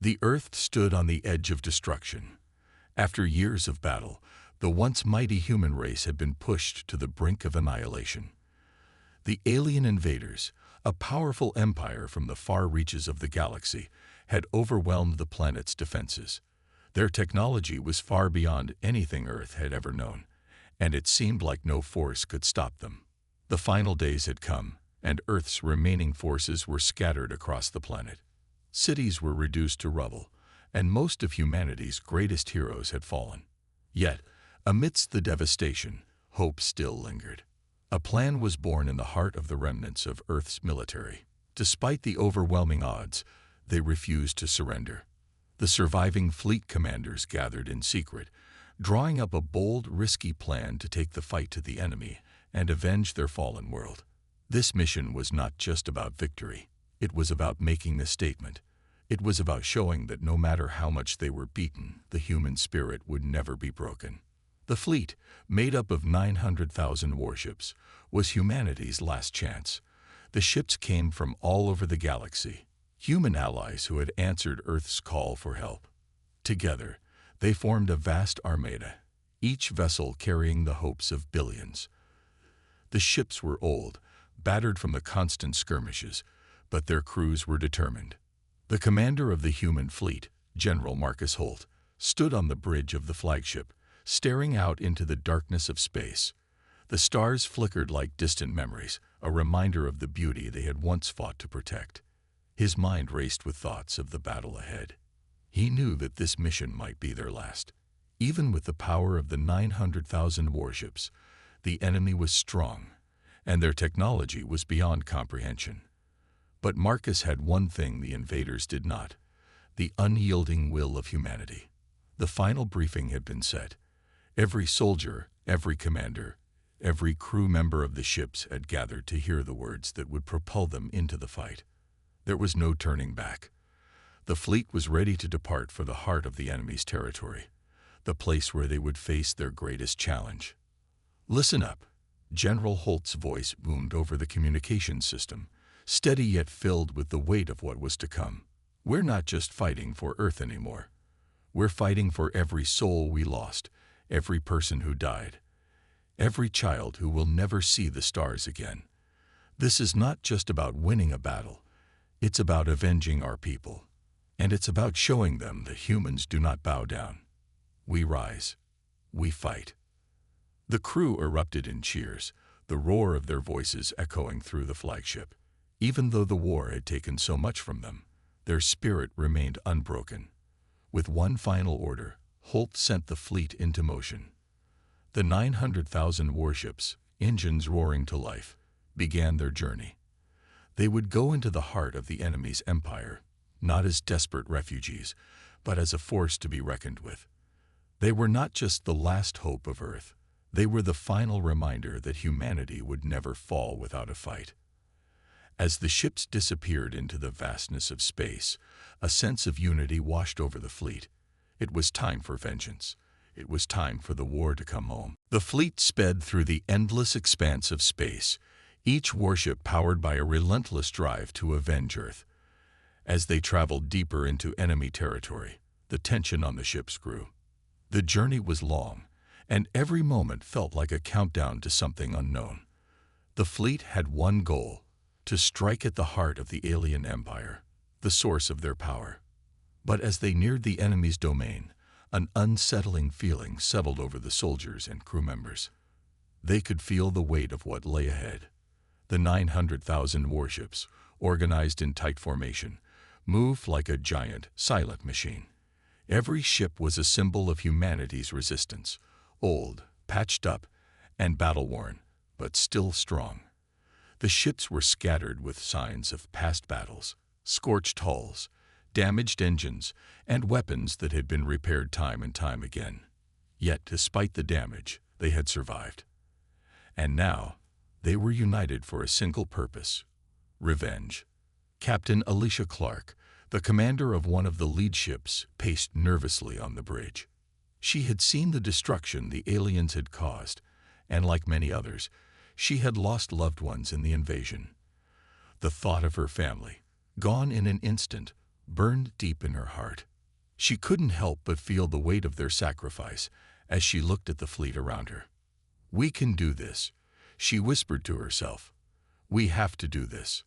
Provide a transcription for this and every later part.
The Earth stood on the edge of destruction. After years of battle, the once mighty human race had been pushed to the brink of annihilation. The alien invaders, a powerful empire from the far reaches of the galaxy, had overwhelmed the planet's defenses. Their technology was far beyond anything Earth had ever known, and it seemed like no force could stop them. The final days had come, and Earth's remaining forces were scattered across the planet. Cities were reduced to rubble, and most of humanity's greatest heroes had fallen. Yet, amidst the devastation, hope still lingered. A plan was born in the heart of the remnants of Earth's military. Despite the overwhelming odds, they refused to surrender. The surviving fleet commanders gathered in secret, drawing up a bold, risky plan to take the fight to the enemy and avenge their fallen world. This mission was not just about victory. It was about making a statement. It was about showing that no matter how much they were beaten, the human spirit would never be broken. The fleet, made up of 900,000 warships, was humanity's last chance. The ships came from all over the galaxy, human allies who had answered Earth's call for help. Together, they formed a vast armada, each vessel carrying the hopes of billions. The ships were old, battered from the constant skirmishes, but their crews were determined. The commander of the human fleet, General Marcus Holt, stood on the bridge of the flagship, staring out into the darkness of space. The stars flickered like distant memories, a reminder of the beauty they had once fought to protect. His mind raced with thoughts of the battle ahead. He knew that this mission might be their last. Even with the power of the 900,000 warships, the enemy was strong, and their technology was beyond comprehension. But Marcus had one thing the invaders did not: the unyielding will of humanity. The final briefing had been set. Every soldier, every commander, every crew member of the ships had gathered to hear the words that would propel them into the fight. There was no turning back. The fleet was ready to depart for the heart of the enemy's territory, the place where they would face their greatest challenge. "Listen up," General Holt's voice boomed over the communications system, steady yet filled with the weight of what was to come. "We're not just fighting for Earth anymore. We're fighting for every soul we lost, every person who died, every child who will never see the stars again. This is not just about winning a battle. It's about avenging our people. And it's about showing them that humans do not bow down. We rise. We fight." The crew erupted in cheers, the roar of their voices echoing through the flagship. Even though the war had taken so much from them, their spirit remained unbroken. With one final order, Holt sent the fleet into motion. The 900,000 warships, engines roaring to life, began their journey. They would go into the heart of the enemy's empire, not as desperate refugees, but as a force to be reckoned with. They were not just the last hope of Earth. They were the final reminder that humanity would never fall without a fight. As the ships disappeared into the vastness of space, a sense of unity washed over the fleet. It was time for vengeance. It was time for the war to come home. The fleet sped through the endless expanse of space, each warship powered by a relentless drive to avenge Earth. As they traveled deeper into enemy territory, the tension on the ships grew. The journey was long, and every moment felt like a countdown to something unknown. The fleet had one goal: to strike at the heart of the alien empire, the source of their power. But as they neared the enemy's domain, an unsettling feeling settled over the soldiers and crew members. They could feel the weight of what lay ahead. The 900,000 warships, organized in tight formation, moved like a giant, silent machine. Every ship was a symbol of humanity's resistance, old, patched up, and battle-worn, but still strong. The ships were scattered with signs of past battles, scorched hulls, damaged engines, and weapons that had been repaired time and time again. Yet, despite the damage, they had survived. And now, they were united for a single purpose: revenge. Captain Alicia Clark, the commander of one of the lead ships, paced nervously on the bridge. She had seen the destruction the aliens had caused, and like many others, she had lost loved ones in the invasion. The thought of her family, gone in an instant, burned deep in her heart. She couldn't help but feel the weight of their sacrifice as she looked at the fleet around her. "We can do this," she whispered to herself. "We have to do this."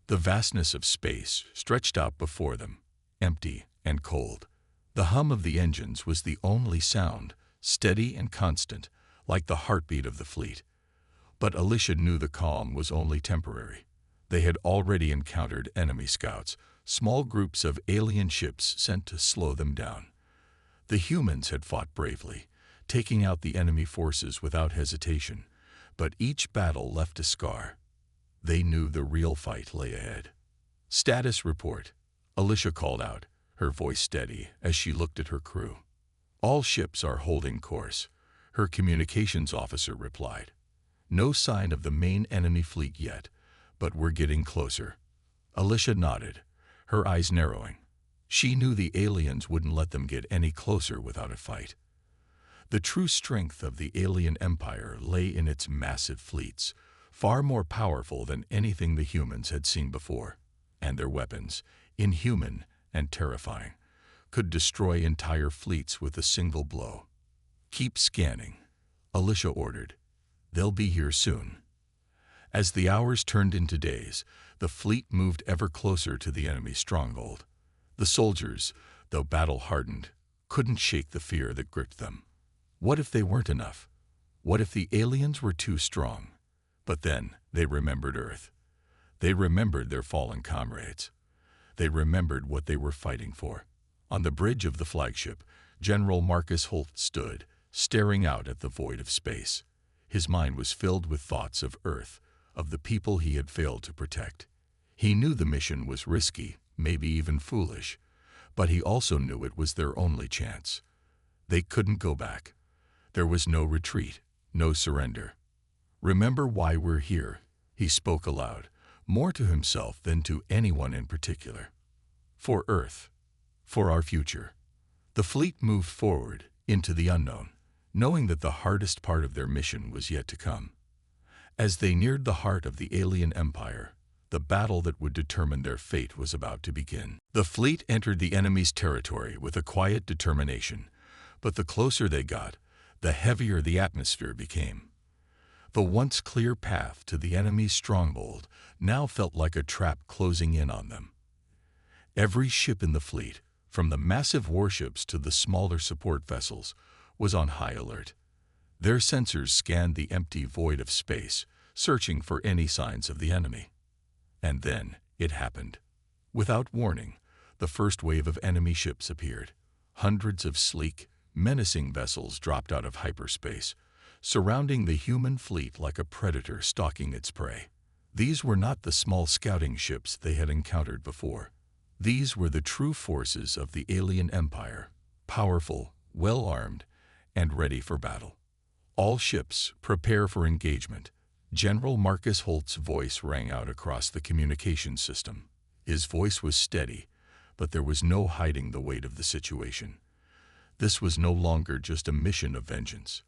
The vastness of space stretched out before them, empty and cold. The hum of the engines was the only sound, steady and constant, like the heartbeat of the fleet. But Alicia knew the calm was only temporary. They had already encountered enemy scouts, small groups of alien ships sent to slow them down. The humans had fought bravely, taking out the enemy forces without hesitation, but each battle left a scar. They knew the real fight lay ahead. "Status report," Alicia called out, her voice steady as she looked at her crew. "All ships are holding course," her communications officer replied. "No sign of the main enemy fleet yet, but we're getting closer." Alicia nodded, her eyes narrowing. She knew the aliens wouldn't let them get any closer without a fight. The true strength of the alien empire lay in its massive fleets, far more powerful than anything the humans had seen before, and their weapons, inhuman and terrifying, could destroy entire fleets with a single blow. "Keep scanning," Alicia ordered. "They'll be here soon." As the hours turned into days, the fleet moved ever closer to the enemy stronghold. The soldiers, though battle-hardened, couldn't shake the fear that gripped them. What if they weren't enough? What if the aliens were too strong? But then they remembered Earth. They remembered their fallen comrades. They remembered what they were fighting for. On the bridge of the flagship, General Marcus Holt stood, staring out at the void of space. His mind was filled with thoughts of Earth, of the people he had failed to protect. He knew the mission was risky, maybe even foolish, but he also knew it was their only chance. They couldn't go back. There was no retreat, no surrender. "Remember why we're here," he spoke aloud, more to himself than to anyone in particular. "For Earth. For our future." The fleet moved forward into the unknown, knowing that the hardest part of their mission was yet to come. As they neared the heart of the alien empire, the battle that would determine their fate was about to begin. The fleet entered the enemy's territory with a quiet determination, but the closer they got, the heavier the atmosphere became. The once clear path to the enemy's stronghold now felt like a trap closing in on them. Every ship in the fleet, from the massive warships to the smaller support vessels, was on high alert. Their sensors scanned the empty void of space, searching for any signs of the enemy. And then it happened. Without warning, the first wave of enemy ships appeared. Hundreds of sleek, menacing vessels dropped out of hyperspace, surrounding the human fleet like a predator stalking its prey. These were not the small scouting ships they had encountered before. These were the true forces of the alien empire, powerful, well-armed, and ready for battle. "All ships, prepare for engagement." General Marcus Holt's voice rang out across the communications system. His voice was steady, but there was no hiding the weight of the situation. This was no longer just a mission of vengeance.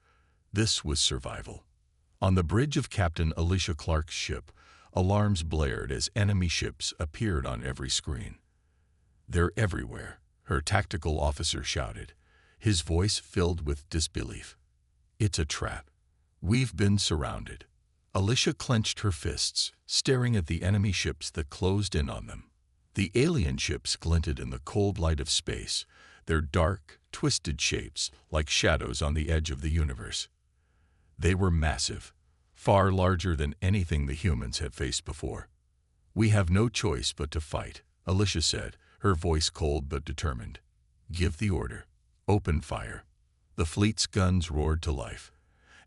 This was survival. On the bridge of Captain Alicia Clark's ship, alarms blared as enemy ships appeared on every screen. "They're everywhere," her tactical officer shouted, his voice filled with disbelief. "It's a trap. We've been surrounded." Alicia clenched her fists, staring at the enemy ships that closed in on them. The alien ships glinted in the cold light of space, their dark, twisted shapes like shadows on the edge of the universe. They were massive, far larger than anything the humans had faced before. "We have no choice but to fight," Alicia said, her voice cold but determined. "Give the order. Open fire." The fleet's guns roared to life,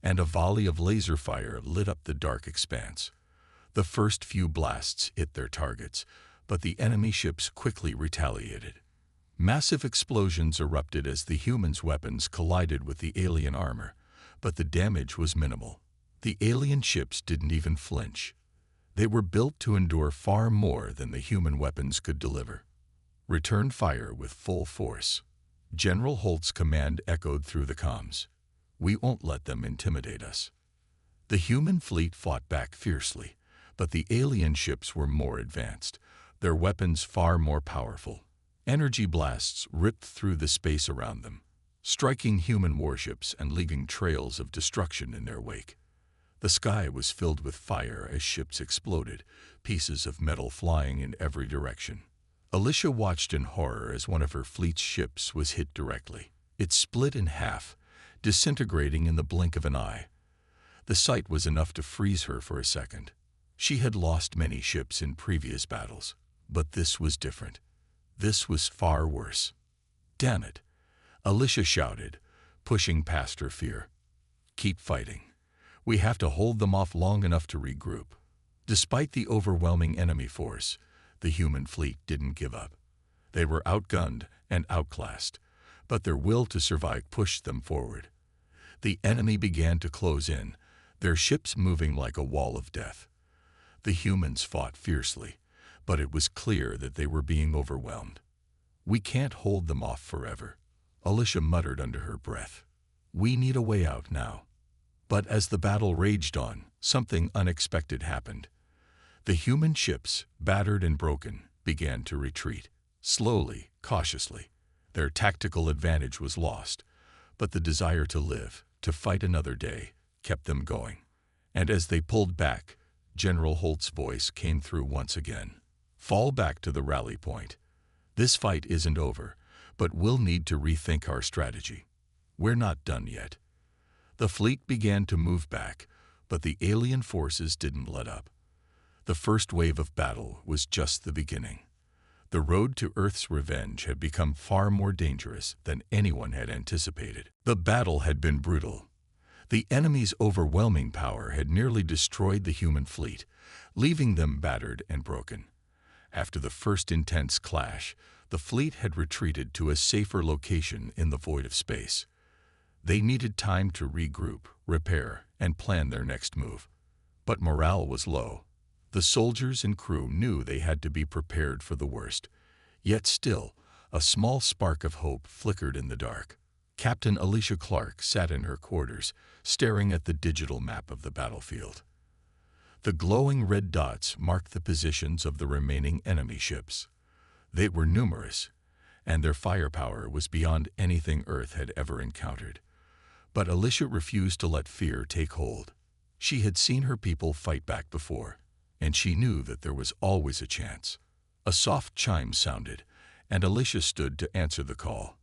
and a volley of laser fire lit up the dark expanse. The first few blasts hit their targets, but the enemy ships quickly retaliated. Massive explosions erupted as the humans' weapons collided with the alien armor, but the damage was minimal. The alien ships didn't even flinch. They were built to endure far more than the human weapons could deliver. "Return fire with full force." General Holt's command echoed through the comms. "We won't let them intimidate us." The human fleet fought back fiercely, but the alien ships were more advanced, their weapons far more powerful. Energy blasts ripped through the space around them, striking human warships and leaving trails of destruction in their wake. The sky was filled with fire as ships exploded, pieces of metal flying in every direction. Alicia watched in horror as one of her fleet's ships was hit directly. It split in half, disintegrating in the blink of an eye. The sight was enough to freeze her for a second. She had lost many ships in previous battles, but this was different. This was far worse. "Damn it," Alicia shouted, pushing past her fear. "Keep fighting. We have to hold them off long enough to regroup." Despite the overwhelming enemy force, the human fleet didn't give up. They were outgunned and outclassed, but their will to survive pushed them forward. The enemy began to close in, their ships moving like a wall of death. The humans fought fiercely, but it was clear that they were being overwhelmed. "We can't hold them off forever," Alicia muttered under her breath. "We need a way out now." But as the battle raged on, something unexpected happened. The human ships, battered and broken, began to retreat, slowly, cautiously. Their tactical advantage was lost, but the desire to live, to fight another day, kept them going. And as they pulled back, General Holt's voice came through once again. "Fall back to the rally point. This fight isn't over, but we'll need to rethink our strategy. We're not done yet." The fleet began to move back, but the alien forces didn't let up. The first wave of battle was just the beginning. The road to Earth's revenge had become far more dangerous than anyone had anticipated. The battle had been brutal. The enemy's overwhelming power had nearly destroyed the human fleet, leaving them battered and broken. After the first intense clash, the fleet had retreated to a safer location in the void of space. They needed time to regroup, repair, and plan their next move. But morale was low. The soldiers and crew knew they had to be prepared for the worst. Yet still, a small spark of hope flickered in the dark. Captain Alicia Clark sat in her quarters, staring at the digital map of the battlefield. The glowing red dots marked the positions of the remaining enemy ships. They were numerous, and their firepower was beyond anything Earth had ever encountered. But Alicia refused to let fear take hold. She had seen her people fight back before, and she knew that there was always a chance. A soft chime sounded, and Alicia stood to answer the call.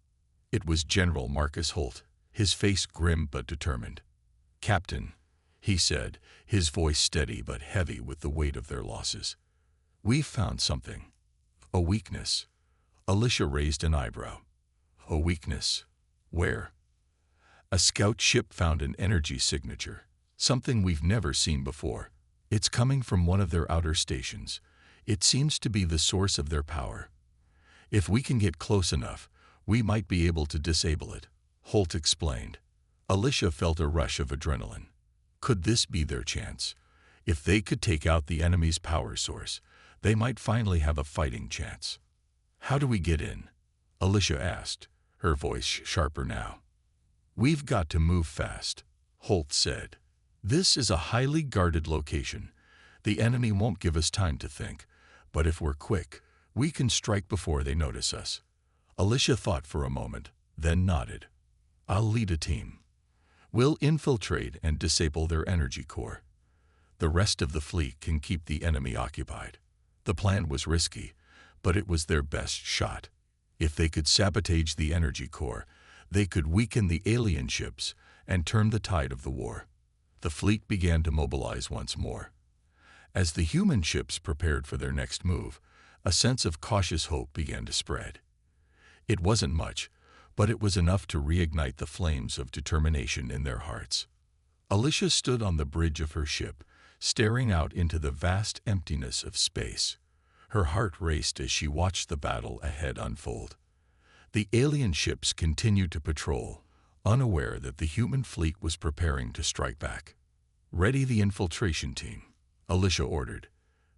It was General Marcus Holt, his face grim but determined. "Captain," he said, his voice steady but heavy with the weight of their losses. "We've found something. A weakness." Alicia raised an eyebrow. "A weakness? Where?" "A scout ship found an energy signature, something we've never seen before. It's coming from one of their outer stations. It seems to be the source of their power. If we can get close enough, we might be able to disable it," Holt explained. Alicia felt a rush of adrenaline. Could this be their chance? If they could take out the enemy's power source, they might finally have a fighting chance. "How do we get in?" Alicia asked, her voice sharper now. "We've got to move fast," Holt said. "This is a highly guarded location. The enemy won't give us time to think, but if we're quick, we can strike before they notice us." Alicia thought for a moment, then nodded. "I'll lead a team. We'll infiltrate and disable their energy core. The rest of the fleet can keep the enemy occupied." The plan was risky, but it was their best shot. If they could sabotage the energy core, they could weaken the alien ships and turn the tide of the war. The fleet began to mobilize once more. As the human ships prepared for their next move, a sense of cautious hope began to spread. It wasn't much, but it was enough to reignite the flames of determination in their hearts. Alicia stood on the bridge of her ship, staring out into the vast emptiness of space. Her heart raced as she watched the battle ahead unfold. The alien ships continued to patrol, unaware that the human fleet was preparing to strike back. "Ready the infiltration team," Alicia ordered.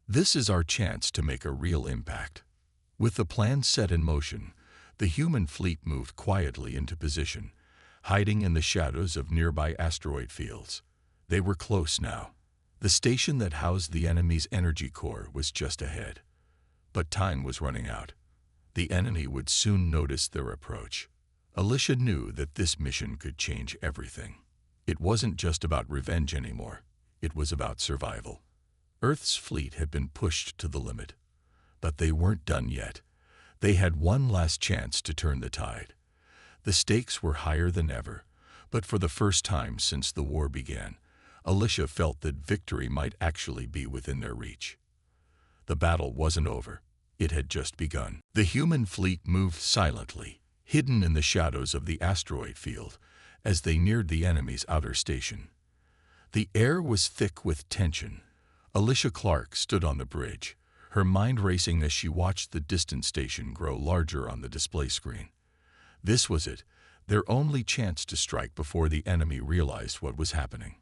"This is our chance to make a real impact." With the plan set in motion, the human fleet moved quietly into position, hiding in the shadows of nearby asteroid fields. They were close now. The station that housed the enemy's energy core was just ahead. But time was running out. The enemy would soon notice their approach. Alicia knew that this mission could change everything. It wasn't just about revenge anymore. It was about survival. Earth's fleet had been pushed to the limit. But they weren't done yet. They had one last chance to turn the tide. The stakes were higher than ever, but for the first time since the war began, Alicia felt that victory might actually be within their reach. The battle wasn't over. It had just begun. The human fleet moved silently, hidden in the shadows of the asteroid field, as they neared the enemy's outer station. The air was thick with tension. Alicia Clark stood on the bridge, her mind racing as she watched the distant station grow larger on the display screen. This was it, their only chance to strike before the enemy realized what was happening.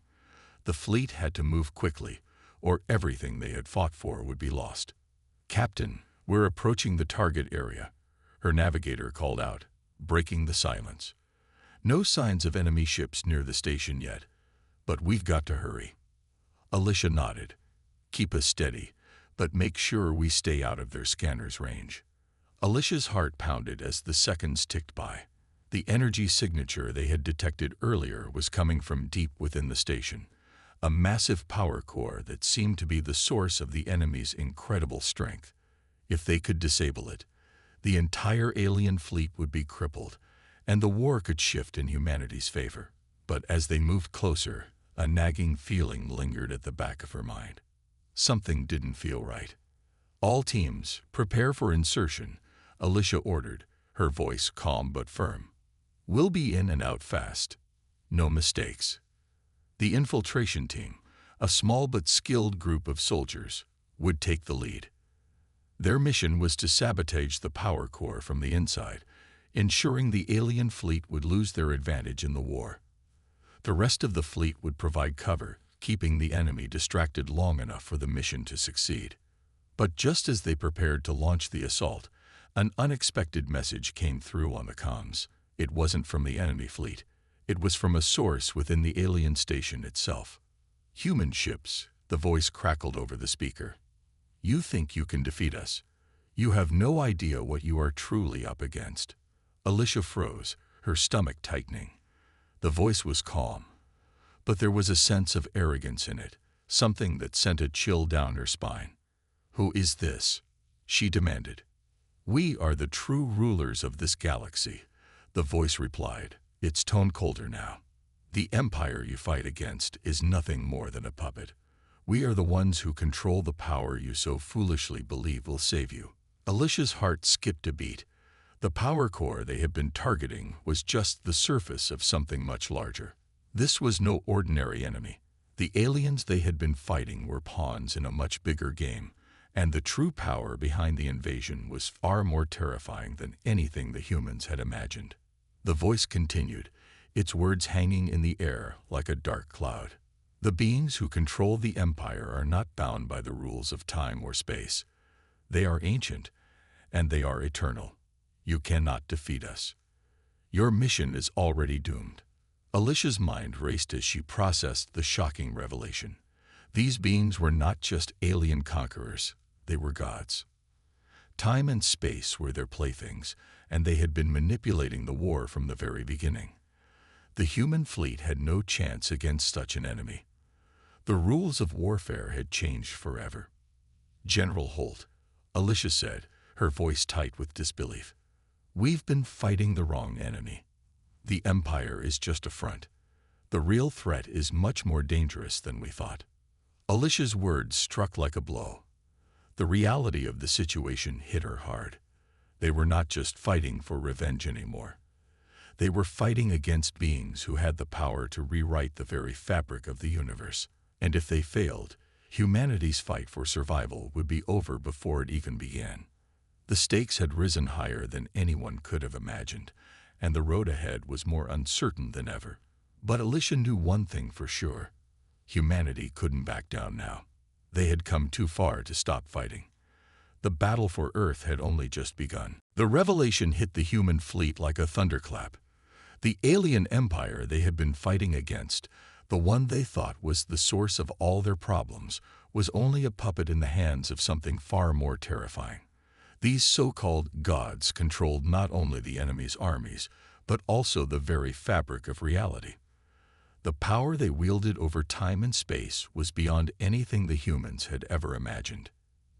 The fleet had to move quickly, or everything they had fought for would be lost. "Captain, we're approaching the target area," her navigator called out, breaking the silence. "No signs of enemy ships near the station yet, but we've got to hurry." Alicia nodded. "Keep us steady, but make sure we stay out of their scanner's range." Alicia's heart pounded as the seconds ticked by. The energy signature they had detected earlier was coming from deep within the station, a massive power core that seemed to be the source of the enemy's incredible strength. If they could disable it, the entire alien fleet would be crippled, and the war could shift in humanity's favor. But as they moved closer, a nagging feeling lingered at the back of her mind. Something didn't feel right. "All teams, prepare for insertion," Alicia ordered, her voice calm but firm. "We'll be in and out fast. No mistakes." The infiltration team, a small but skilled group of soldiers, would take the lead. Their mission was to sabotage the power core from the inside, ensuring the alien fleet would lose their advantage in the war. The rest of the fleet would provide cover, keeping the enemy distracted long enough for the mission to succeed. But just as they prepared to launch the assault, an unexpected message came through on the comms. It wasn't from the enemy fleet. It was from a source within the alien station itself. "Human ships," the voice crackled over the speaker. "You think you can defeat us. You have no idea what you are truly up against." Alicia froze, her stomach tightening. The voice was calm, but there was a sense of arrogance in it, something that sent a chill down her spine. "Who is this?" she demanded. "We are the true rulers of this galaxy," the voice replied, its tone colder now. "The empire you fight against is nothing more than a puppet. We are the ones who control the power you so foolishly believe will save you." Alicia's heart skipped a beat. The power core they had been targeting was just the surface of something much larger. This was no ordinary enemy. The aliens they had been fighting were pawns in a much bigger game, and the true power behind the invasion was far more terrifying than anything the humans had imagined. The voice continued, its words hanging in the air like a dark cloud. "The beings who control the empire are not bound by the rules of time or space. They are ancient, and they are eternal. You cannot defeat us. Your mission is already doomed." Alicia's mind raced as she processed the shocking revelation. These beings were not just alien conquerors, they were gods. Time and space were their playthings, and they had been manipulating the war from the very beginning. The human fleet had no chance against such an enemy. The rules of warfare had changed forever. "General Holt," Alicia said, her voice tight with disbelief, "we've been fighting the wrong enemy. The Empire is just a front. The real threat is much more dangerous than we thought." Alicia's words struck like a blow. The reality of the situation hit her hard. They were not just fighting for revenge anymore. They were fighting against beings who had the power to rewrite the very fabric of the universe. And if they failed, humanity's fight for survival would be over before it even began. The stakes had risen higher than anyone could have imagined, and the road ahead was more uncertain than ever. But Alicia knew one thing for sure. Humanity couldn't back down now. They had come too far to stop fighting. The battle for Earth had only just begun. The revelation hit the human fleet like a thunderclap. The alien empire they had been fighting against, the one they thought was the source of all their problems, was only a puppet in the hands of something far more terrifying. These so-called gods controlled not only the enemy's armies, but also the very fabric of reality. The power they wielded over time and space was beyond anything the humans had ever imagined.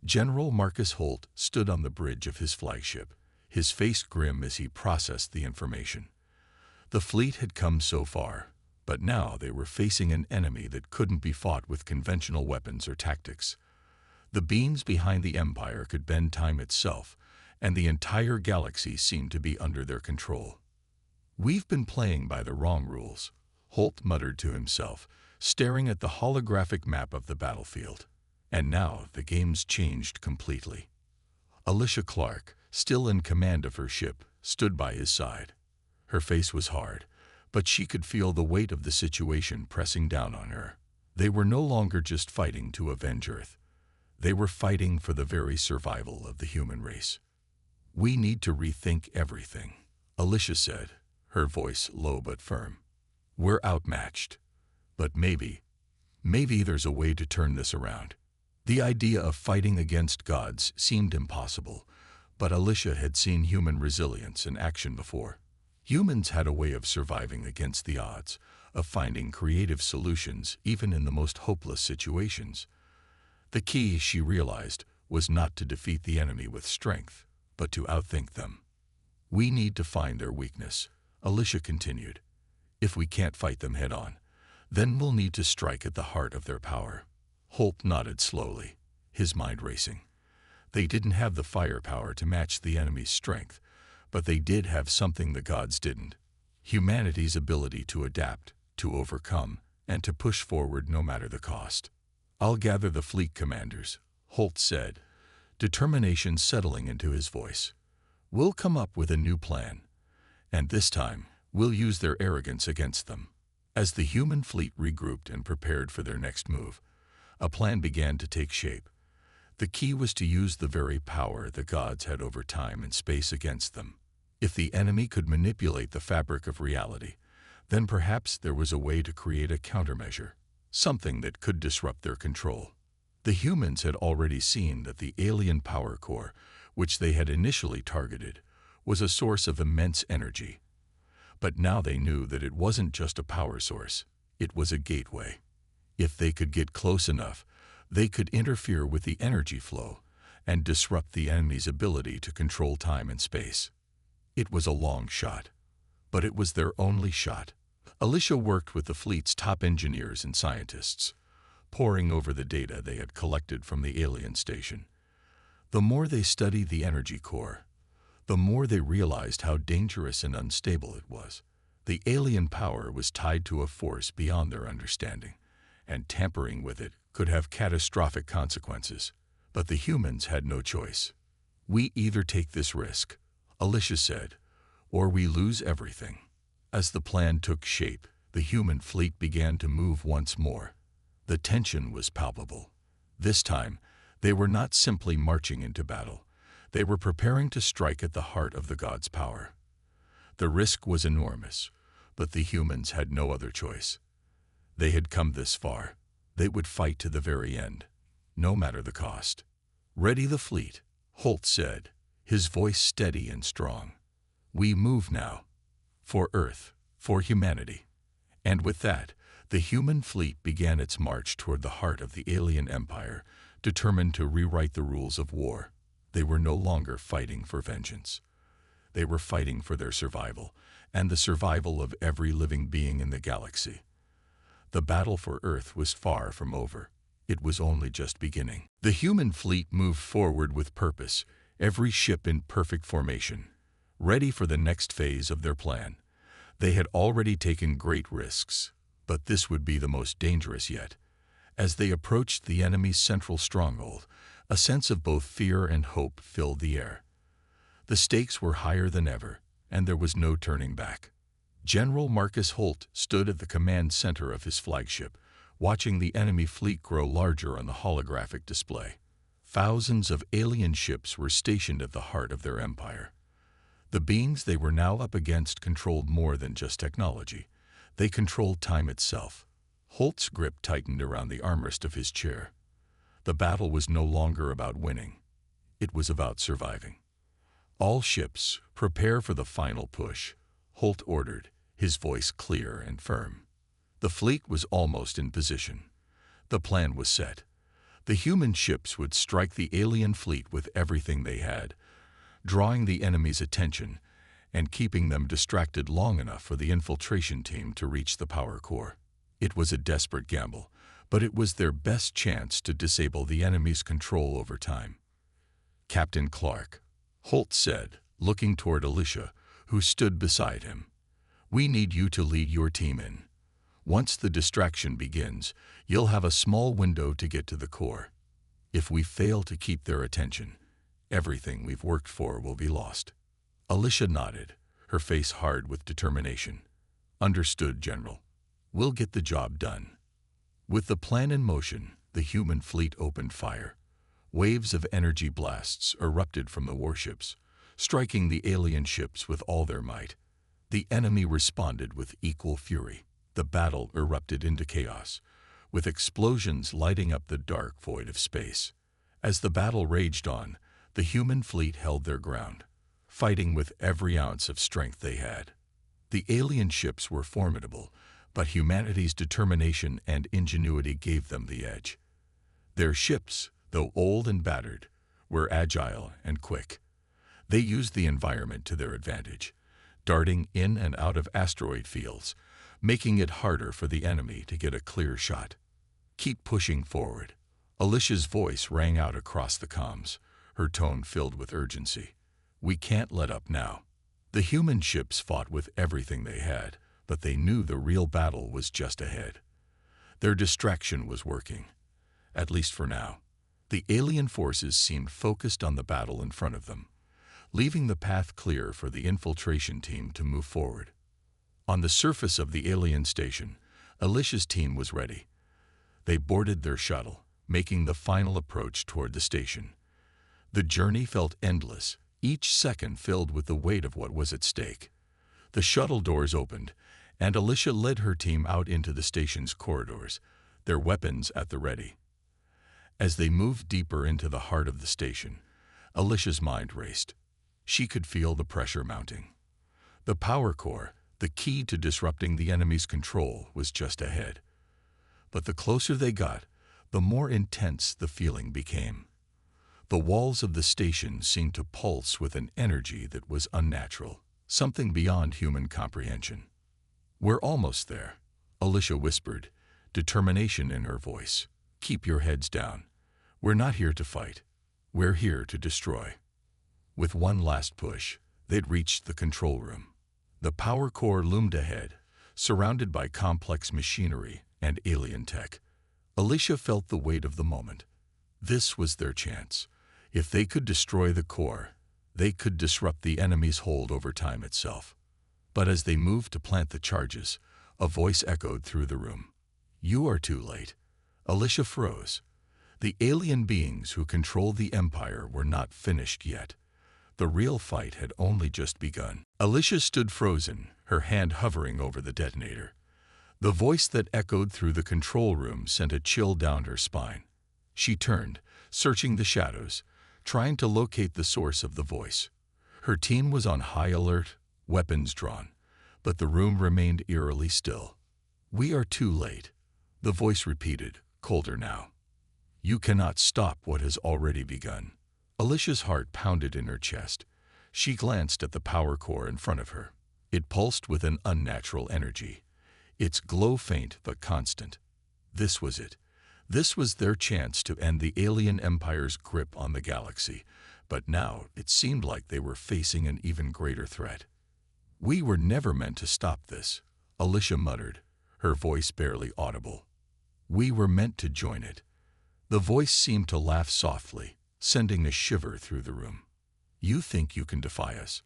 General Marcus Holt stood on the bridge of his flagship, his face grim as he processed the information. The fleet had come so far, but now they were facing an enemy that couldn't be fought with conventional weapons or tactics. The beings behind the Empire could bend time itself, and the entire galaxy seemed to be under their control. "We've been playing by the wrong rules," Holt muttered to himself, staring at the holographic map of the battlefield. And now the game's changed completely. Alicia Clark, still in command of her ship, stood by his side. Her face was hard, but she could feel the weight of the situation pressing down on her. They were no longer just fighting to avenge Earth. They were fighting for the very survival of the human race. "We need to rethink everything," Alicia said, her voice low but firm. "We're outmatched. But maybe there's a way to turn this around." The idea of fighting against gods seemed impossible, but Alicia had seen human resilience in action before. Humans had a way of surviving against the odds, of finding creative solutions even in the most hopeless situations. The key, she realized, was not to defeat the enemy with strength, but to outthink them. "We need to find their weakness," Alicia continued. "If we can't fight them head-on, then we'll need to strike at the heart of their power." Holt nodded slowly, his mind racing. They didn't have the firepower to match the enemy's strength, but they did have something the gods didn't: humanity's ability to adapt, to overcome, and to push forward no matter the cost. "I'll gather the fleet commanders," Holt said, determination settling into his voice. "We'll come up with a new plan, and this time we'll use their arrogance against them." As the human fleet regrouped and prepared for their next move, a plan began to take shape. The key was to use the very power the gods had over time and space against them. If the enemy could manipulate the fabric of reality, then perhaps there was a way to create a countermeasure, something that could disrupt their control. The humans had already seen that the alien power core, which they had initially targeted, was a source of immense energy. But now they knew that it wasn't just a power source, it was a gateway. If they could get close enough, they could interfere with the energy flow and disrupt the enemy's ability to control time and space. It was a long shot, but it was their only shot. Alicia worked with the fleet's top engineers and scientists, poring over the data they had collected from the alien station. The more they studied the energy core, the more they realized how dangerous and unstable it was. The alien power was tied to a force beyond their understanding, and tampering with it could have catastrophic consequences. But the humans had no choice. "We either take this risk," Alicia said, "or we lose everything." As the plan took shape, the human fleet began to move once more. The tension was palpable. This time, they were not simply marching into battle. They were preparing to strike at the heart of the gods' power. The risk was enormous, but the humans had no other choice. They had come this far. They would fight to the very end, no matter the cost. "Ready the fleet," Holt said, his voice steady and strong. "We move now. For Earth, for humanity." And with that, the human fleet began its march toward the heart of the alien empire, determined to rewrite the rules of war. They were no longer fighting for vengeance. They were fighting for their survival, and the survival of every living being in the galaxy. The battle for Earth was far from over. It was only just beginning. The human fleet moved forward with purpose, every ship in perfect formation, ready for the next phase of their plan. They had already taken great risks, but this would be the most dangerous yet. As they approached the enemy's central stronghold, a sense of both fear and hope filled the air. The stakes were higher than ever, and there was no turning back. General Marcus Holt stood at the command center of his flagship, watching the enemy fleet grow larger on the holographic display. Thousands of alien ships were stationed at the heart of their empire. The beings they were now up against controlled more than just technology. They controlled time itself. Holt's grip tightened around the armrest of his chair. The battle was no longer about winning. It was about surviving. "All ships, prepare for the final push," Holt ordered, his voice clear and firm. The fleet was almost in position. The plan was set. The human ships would strike the alien fleet with everything they had, drawing the enemy's attention and keeping them distracted long enough for the infiltration team to reach the power core. It was a desperate gamble, but it was their best chance to disable the enemy's control over time. "Captain Clark," Holt said, looking toward Alicia, who stood beside him, "we need you to lead your team in. Once the distraction begins, you'll have a small window to get to the core. If we fail to keep their attention, everything we've worked for will be lost." Alicia nodded, her face hard with determination. "Understood, General. We'll get the job done." With the plan in motion, the human fleet opened fire. Waves of energy blasts erupted from the warships, striking the alien ships with all their might. The enemy responded with equal fury. The battle erupted into chaos, with explosions lighting up the dark void of space. As the battle raged on, the human fleet held their ground, fighting with every ounce of strength they had. The alien ships were formidable, but humanity's determination and ingenuity gave them the edge. Their ships, though old and battered, were agile and quick. They used the environment to their advantage, darting in and out of asteroid fields, making it harder for the enemy to get a clear shot. "Keep pushing forward." Alicia's voice rang out across the comms, her tone filled with urgency. "We can't let up now." The human ships fought with everything they had, but they knew the real battle was just ahead. Their distraction was working, at least for now. The alien forces seemed focused on the battle in front of them, leaving the path clear for the infiltration team to move forward. On the surface of the alien station, Alicia's team was ready. They boarded their shuttle, making the final approach toward the station. The journey felt endless, each second filled with the weight of what was at stake. The shuttle doors opened, and Alicia led her team out into the station's corridors, their weapons at the ready. As they moved deeper into the heart of the station, Alicia's mind raced. She could feel the pressure mounting. The power core, the key to disrupting the enemy's control, was just ahead. But the closer they got, the more intense the feeling became. The walls of the station seemed to pulse with an energy that was unnatural, something beyond human comprehension. "We're almost there," Alicia whispered, determination in her voice. "Keep your heads down. We're not here to fight. We're here to destroy." With one last push, they'd reached the control room. The power core loomed ahead, surrounded by complex machinery and alien tech. Alicia felt the weight of the moment. This was their chance. If they could destroy the core, they could disrupt the enemy's hold over time itself. But as they moved to plant the charges, a voice echoed through the room. "You are too late." Alicia froze. The alien beings who controlled the Empire were not finished yet. The real fight had only just begun. Alicia stood frozen, her hand hovering over the detonator. The voice that echoed through the control room sent a chill down her spine. She turned, searching the shadows, trying to locate the source of the voice. Her team was on high alert, weapons drawn, but the room remained eerily still. "We are too late," the voice repeated, colder now. "You cannot stop what has already begun." Alicia's heart pounded in her chest. She glanced at the power core in front of her. It pulsed with an unnatural energy, its glow faint but constant. This was it. This was their chance to end the alien empire's grip on the galaxy, but now it seemed like they were facing an even greater threat. "We were never meant to stop this," Alicia muttered, her voice barely audible. "We were meant to join it." The voice seemed to laugh softly, sending a shiver through the room. "You think you can defy us?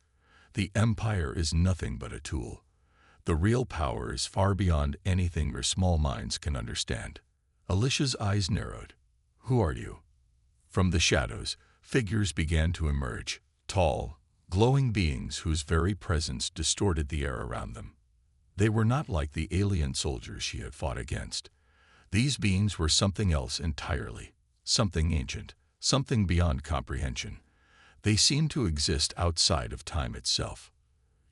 The Empire is nothing but a tool. The real power is far beyond anything your small minds can understand." Alicia's eyes narrowed. "Who are you?" From the shadows, figures began to emerge, tall, glowing beings whose very presence distorted the air around them. They were not like the alien soldiers she had fought against. These beings were something else entirely, something ancient, something beyond comprehension. They seemed to exist outside of time itself.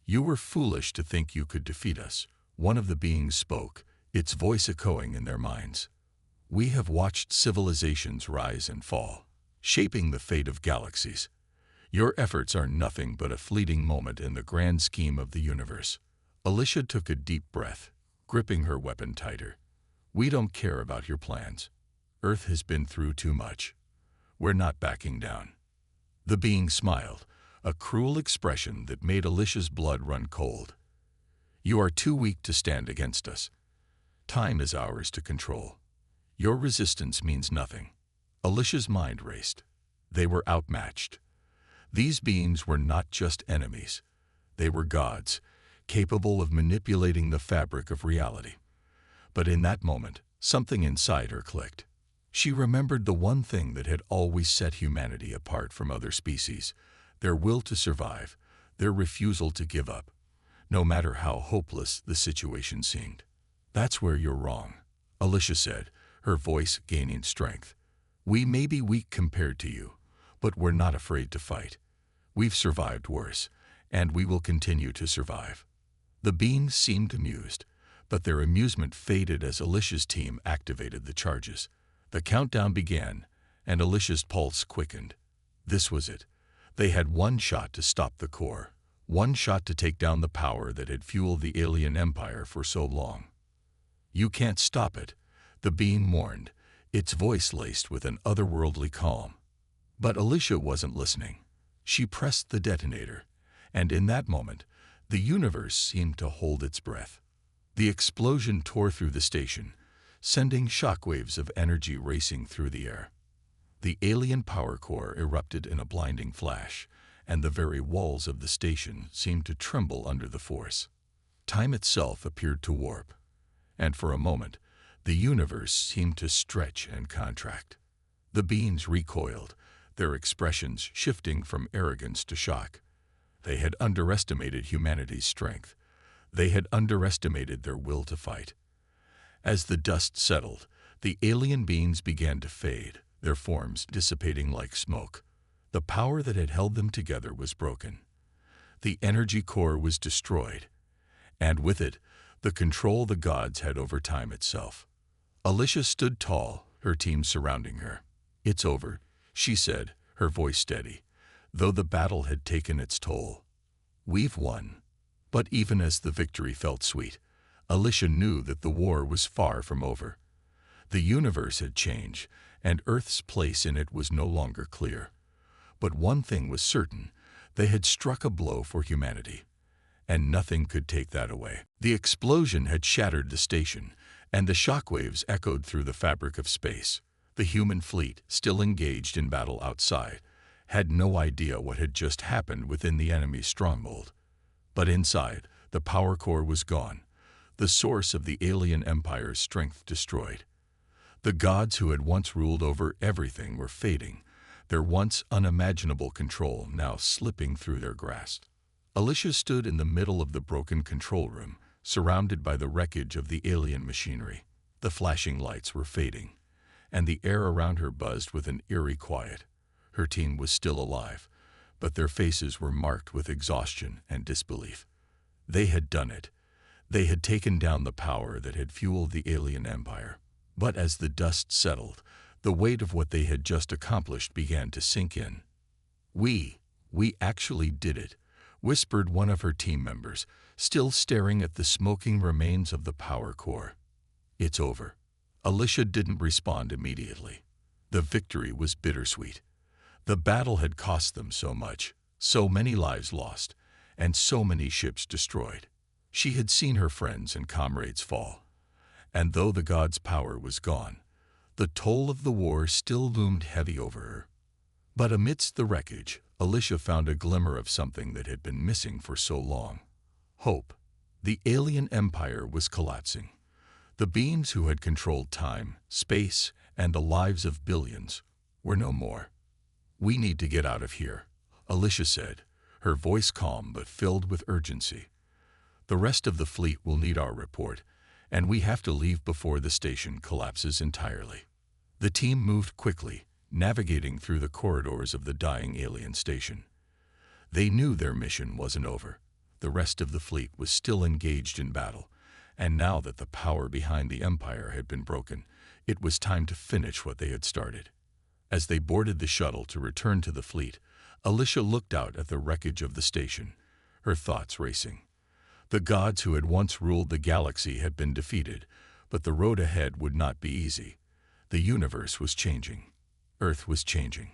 "You were foolish to think you could defeat us," one of the beings spoke, its voice echoing in their minds. "We have watched civilizations rise and fall, shaping the fate of galaxies. Your efforts are nothing but a fleeting moment in the grand scheme of the universe." Alicia took a deep breath, gripping her weapon tighter. "We don't care about your plans. Earth has been through too much. We're not backing down." The being smiled, a cruel expression that made Alicia's blood run cold. "You are too weak to stand against us. Time is ours to control. Your resistance means nothing." Alicia's mind raced. They were outmatched. These beings were not just enemies. They were gods, capable of manipulating the fabric of reality. But in that moment, something inside her clicked. She remembered the one thing that had always set humanity apart from other species: their will to survive, their refusal to give up, no matter how hopeless the situation seemed. "That's where you're wrong," Alicia said, her voice gaining strength. "We may be weak compared to you, but we're not afraid to fight. We've survived worse, and we will continue to survive." The beings seemed amused, but their amusement faded as Alicia's team activated the charges. The countdown began, and Alicia's pulse quickened. This was it. They had one shot to stop the core, one shot to take down the power that had fueled the alien empire for so long. "You can't stop it," the being warned, its voice laced with an otherworldly calm. But Alicia wasn't listening. She pressed the detonator, and in that moment, the universe seemed to hold its breath. The explosion tore through the station, sending shockwaves of energy racing through the air. The alien power core erupted in a blinding flash, and the very walls of the station seemed to tremble under the force. Time itself appeared to warp, and for a moment, the universe seemed to stretch and contract. The beings recoiled, their expressions shifting from arrogance to shock. They had underestimated humanity's strength. They had underestimated their will to fight. As the dust settled, the alien beings began to fade, their forms dissipating like smoke. The power that had held them together was broken. The energy core was destroyed, and with it, the control the gods had over time itself. Alicia stood tall, her team surrounding her. "It's over," she said, her voice steady, though the battle had taken its toll. "We've won." But even as the victory felt sweet, Alicia knew that the war was far from over. The universe had changed, and Earth's place in it was no longer clear. But one thing was certain: they had struck a blow for humanity, and nothing could take that away. The explosion had shattered the station, and the shockwaves echoed through the fabric of space. The human fleet, still engaged in battle outside, had no idea what had just happened within the enemy's stronghold. But inside, the power core was gone, the source of the alien empire's strength destroyed. The gods who had once ruled over everything were fading, their once unimaginable control now slipping through their grasp. Alicia stood in the middle of the broken control room, surrounded by the wreckage of the alien machinery. The flashing lights were fading, and the air around her buzzed with an eerie quiet. Her team was still alive, but their faces were marked with exhaustion and disbelief. They had done it. They had taken down the power that had fueled the alien empire. But as the dust settled, the weight of what they had just accomplished began to sink in. We actually did it," whispered one of her team members, still staring at the smoking remains of the power core. "It's over." Alicia didn't respond immediately. The victory was bittersweet. The battle had cost them so much, so many lives lost, and so many ships destroyed. She had seen her friends and comrades fall, and though the gods' power was gone, the toll of the war still loomed heavy over her. But amidst the wreckage, Alicia found a glimmer of something that had been missing for so long: hope. The alien empire was collapsing. The beings who had controlled time, space, and the lives of billions were no more. "We need to get out of here," Alicia said, her voice calm but filled with urgency. "The rest of the fleet will need our report, and we have to leave before the station collapses entirely." The team moved quickly, navigating through the corridors of the dying alien station. They knew their mission wasn't over. The rest of the fleet was still engaged in battle, and now that the power behind the Empire had been broken, it was time to finish what they had started. As they boarded the shuttle to return to the fleet, Alicia looked out at the wreckage of the station, her thoughts racing. The gods who had once ruled the galaxy had been defeated, but the road ahead would not be easy. The universe was changing. Earth was changing.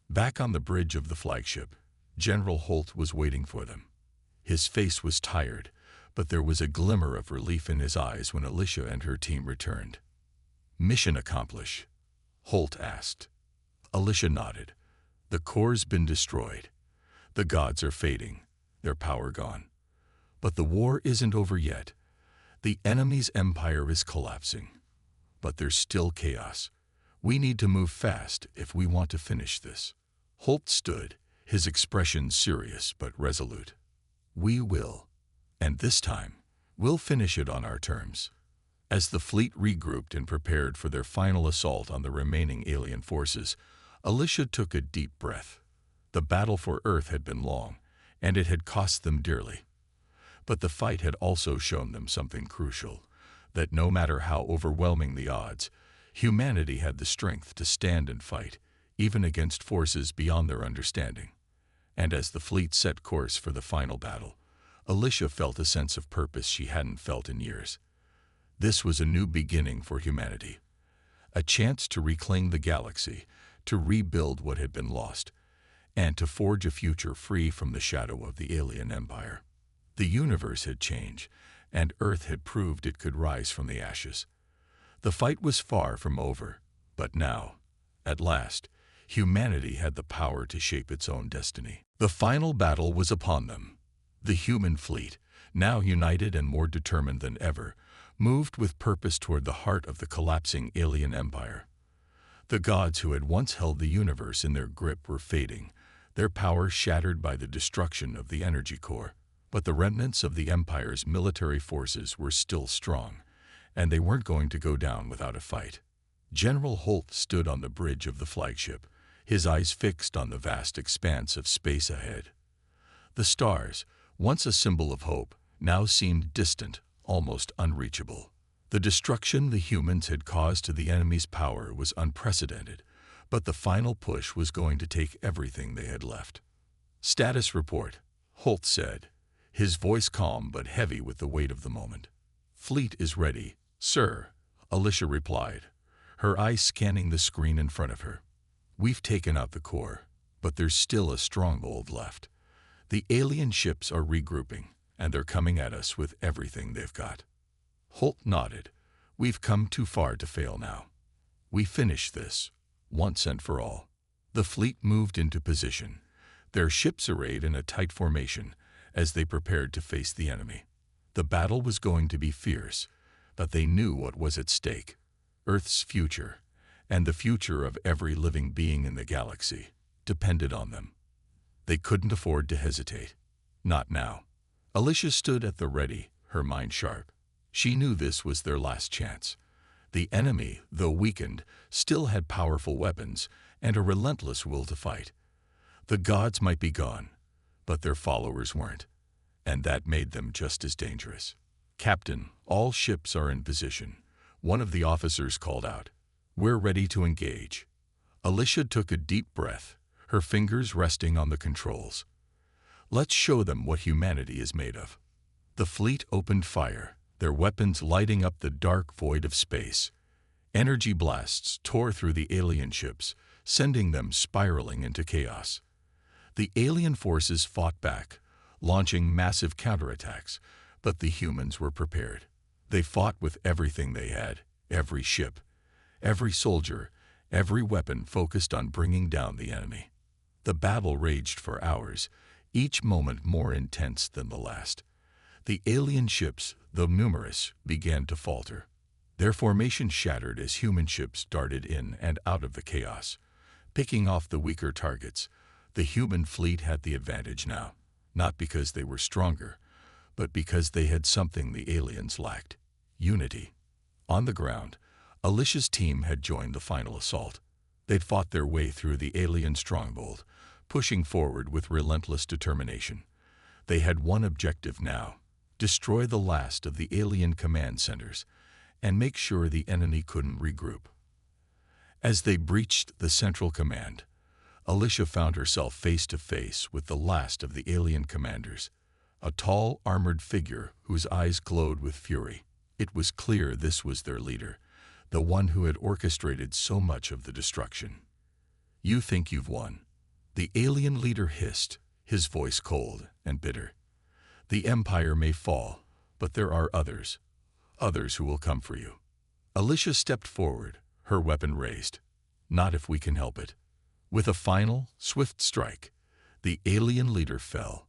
Back on the bridge of the flagship, General Holt was waiting for them. His face was tired, but there was a glimmer of relief in his eyes when Alicia and her team returned. "Mission accomplished?" Holt asked. Alicia nodded. "The core's been destroyed. The gods are fading, their power gone. But the war isn't over yet. The enemy's empire is collapsing. But there's still chaos. We need to move fast if we want to finish this." Holt stood, his expression serious but resolute. "We will. And this time, we'll finish it on our terms." As the fleet regrouped and prepared for their final assault on the remaining alien forces, Alicia took a deep breath. The battle for Earth had been long, and it had cost them dearly. But the fight had also shown them something crucial, that no matter how overwhelming the odds, humanity had the strength to stand and fight, even against forces beyond their understanding. And as the fleet set course for the final battle, Alicia felt a sense of purpose she hadn't felt in years. This was a new beginning for humanity, a chance to reclaim the galaxy, to rebuild what had been lost, and to forge a future free from the shadow of the alien empire. The universe had changed, and Earth had proved it could rise from the ashes. The fight was far from over, but now, at last, humanity had the power to shape its own destiny. The final battle was upon them. The human fleet, now united and more determined than ever, moved with purpose toward the heart of the collapsing alien empire. The gods who had once held the universe in their grip were fading, their power shattered by the destruction of the energy core. But the remnants of the Empire's military forces were still strong, and they weren't going to go down without a fight. General Holt stood on the bridge of the flagship, his eyes fixed on the vast expanse of space ahead. The stars, once a symbol of hope, now seemed distant, almost unreachable. The destruction the humans had caused to the enemy's power was unprecedented, but the final push was going to take everything they had left. "Status report," Holt said, his voice calm but heavy with the weight of the moment. "Fleet is ready, sir," Alicia replied, her eyes scanning the screen in front of her. "We've taken out the core, but there's still a stronghold left. The alien ships are regrouping, and they're coming at us with everything they've got." Holt nodded. "We've come too far to fail now. We finish this, once and for all." The fleet moved into position, their ships arrayed in a tight formation, as they prepared to face the enemy. The battle was going to be fierce, but they knew what was at stake: Earth's future, and the future of every living being in the galaxy, depended on them. They couldn't afford to hesitate. Not now. Alicia stood at the ready, her mind sharp. She knew this was their last chance. The enemy, though weakened, still had powerful weapons and a relentless will to fight. The gods might be gone, but their followers weren't, and that made them just as dangerous. "Captain, all ships are in position," one of the officers called out. "We're ready to engage." Alicia took a deep breath, her fingers resting on the controls. "Let's show them what humanity is made of." The fleet opened fire, their weapons lighting up the dark void of space. Energy blasts tore through the alien ships, sending them spiraling into chaos. The alien forces fought back, launching massive counterattacks, but the humans were prepared. They fought with everything they had, every ship, every soldier, every weapon focused on bringing down the enemy. The battle raged for hours, each moment more intense than the last. The alien ships, though numerous, began to falter. Their formation shattered as human ships darted in and out of the chaos, picking off the weaker targets. The human fleet had the advantage now, not because they were stronger, but because they had something the aliens lacked: unity. On the ground, Alicia's team had joined the final assault. They'd fought their way through the alien stronghold, pushing forward with relentless determination. They had one objective now: destroy the last of the alien command centers and make sure the enemy couldn't regroup. As they breached the central command, Alicia found herself face to face with the last of the alien commanders, a tall, armored figure whose eyes glowed with fury. It was clear this was their leader, the one who had orchestrated so much of the destruction. "You think you've won," the alien leader hissed, his voice cold and bitter. "The Empire may fall, but there are others who will come for you." Alicia stepped forward, her weapon raised. "Not if we can help it." With a final, swift strike, the alien leader fell.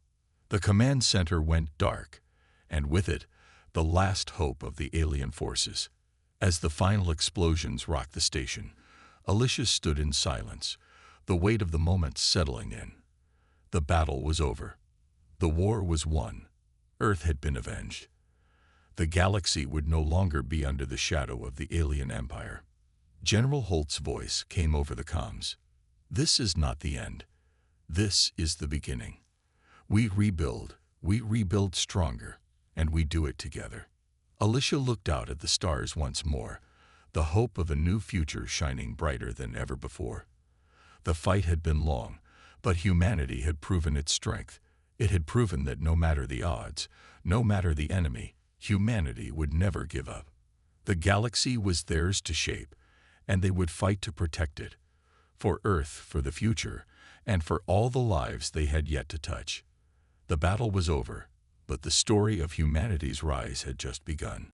The command center went dark, and with it, the last hope of the alien forces. As the final explosions rocked the station, Alicia stood in silence, the weight of the moment settling in. The battle was over. The war was won. Earth had been avenged. The galaxy would no longer be under the shadow of the alien empire. General Holt's voice came over the comms. "This is not the end. This is the beginning. We rebuild stronger, and we do it together." Alicia looked out at the stars once more, the hope of a new future shining brighter than ever before. The fight had been long, but humanity had proven its strength. It had proven that no matter the odds, no matter the enemy, humanity would never give up. The galaxy was theirs to shape, and they would fight to protect it, for Earth, for the future, and for all the lives they had yet to touch. The battle was over, but the story of humanity's rise had just begun.